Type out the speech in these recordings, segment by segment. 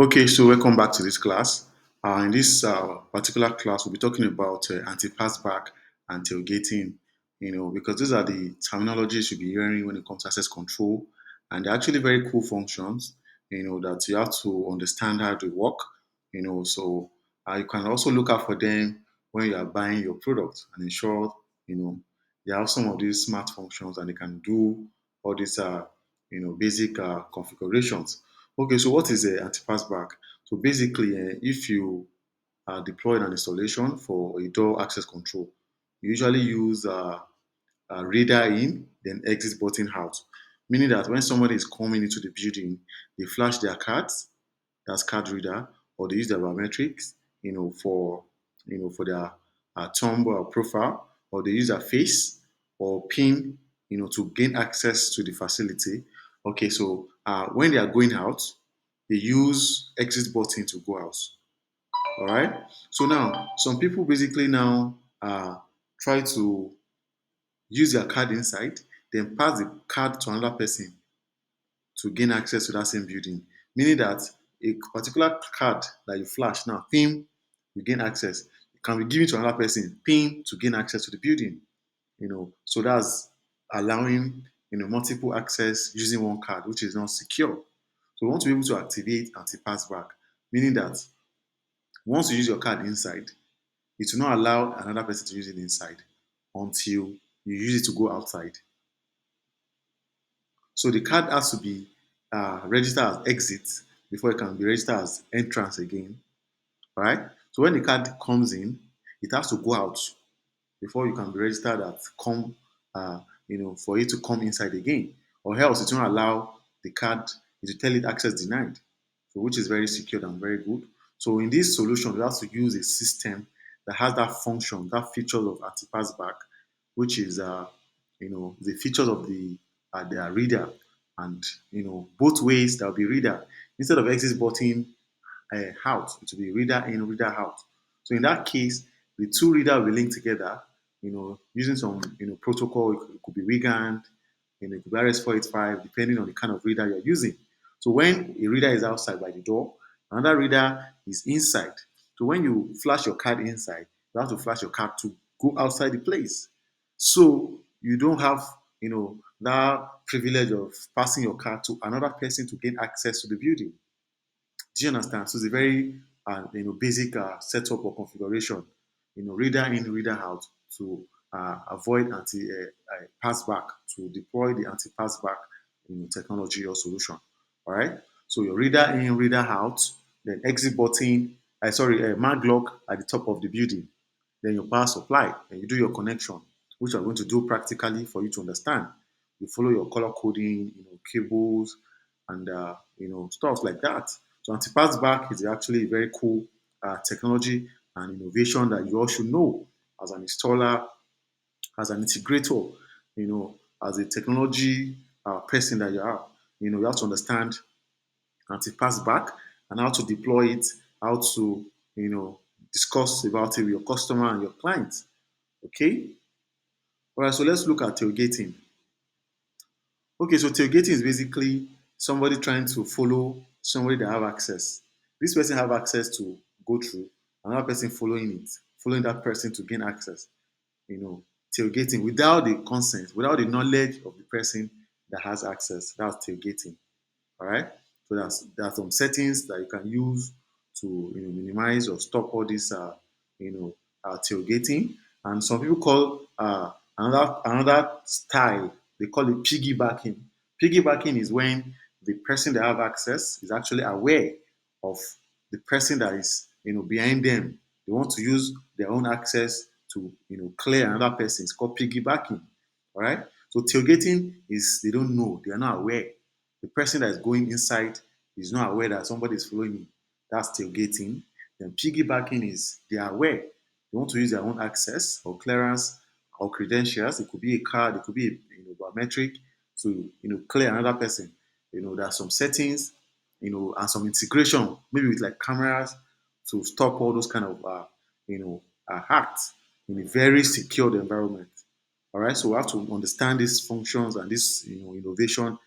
Okay, so welcome back to this class. In this particular class, we'll be talking about anti-passback and tailgating. Because these are the terminologies you'll be hearing when it comes to access control, and they're actually very cool functions. That you have to understand how they work. So you can also look out for them when you are buying your product and ensure they have some of these smart functions and they can do all these basic configurations. Okay, so what is a anti-passback? So basically, if you deployed an installation for a door access control, you usually use a reader in, then exit button out. Meaning that when somebody is coming into the building, they flash their cards, that's card reader, or they use their biometrics, for their thumb or profile, or they use their face or pin, to gain access to the facility. Okay, so when they are going out, they use exit button to go out. All right. So now, some people basically now try to use their card inside, then pass the card to another person to gain access to that same building. Meaning that a particular card that you flash now, PIN, you gain access. It can be given to another person, PIN, to gain access to the building. So that's allowing multiple access using one card, which is not secure. So we want to be able to activate anti-passback, meaning that once you use your card inside, it will not allow another person to use it inside until you use it to go outside. So the card has to be registered as exit before it can be registered as entrance again. All right. So when the card comes in, it has to go out before you can be registered as come, for it to come inside again. Or else it won't allow the card, it will tell it access denied. So which is very secure and very good. So in this solution, we have to use a system that has that function, that feature of anti-passback, which is the features of the reader, and both ways there will be reader instead of exit button out, it will be reader in, reader out. So in that case, the two reader will link together, using some protocol. It could be Wigand, it could be RS485, depending on the kind of reader you're using. So when a reader is outside by the door, another reader is inside. So when you flash your card inside, you have to flash your card to go outside the place. So you don't have, that privilege of passing your card to another person to gain access to the building. Do you understand? So it's a very basic setup or configuration. Reader in, reader out to avoid anti passback, to deploy the anti passback technology or solution. All right. So your reader in, reader out, then exit button. Mag lock at the top of the building. Then your power supply, and you do your connection, which I'm going to do practically for you to understand. You follow your color coding, cables, and stuff like that. So anti-passback is actually a very cool technology and innovation that you all should know as an installer, as an integrator, as a technology person that you are. You have to understand anti-passback and how to deploy it, how to discuss about it with your customer and your clients. Okay. All right. So let's look at tailgating. Okay, so tailgating is basically somebody trying to follow somebody that have access. This person have access to go through, another person following it, following that person to gain access. Tailgating without the consent, without the knowledge of the person that has access. That's tailgating. All right. So there are some settings that you can use to minimize or stop all this tailgating. And some people call another style, they call it piggybacking. Piggybacking is when the person that have access is actually aware of the person that is behind them. They want to use their own access to clear another person. It's called piggybacking. All right. So tailgating is they don't know, they are not aware. The person that is going inside is not aware that somebody is following me. That's tailgating. Then piggybacking is they are aware. They want to use their own access or clearance or credentials. It could be a card, it could be a biometric to clear another person. There are some settings, and some integration, maybe with like cameras to stop all those kind of hacks in a very secured environment. All right, so we have to understand these functions and this innovation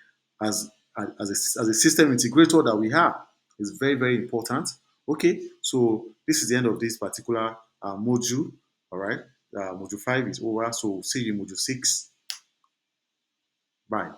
as as a system integrator that we have. It's very, very important. Okay, so this is the end of this particular module. All right, module 5 is over. So see you in module 6. Bye.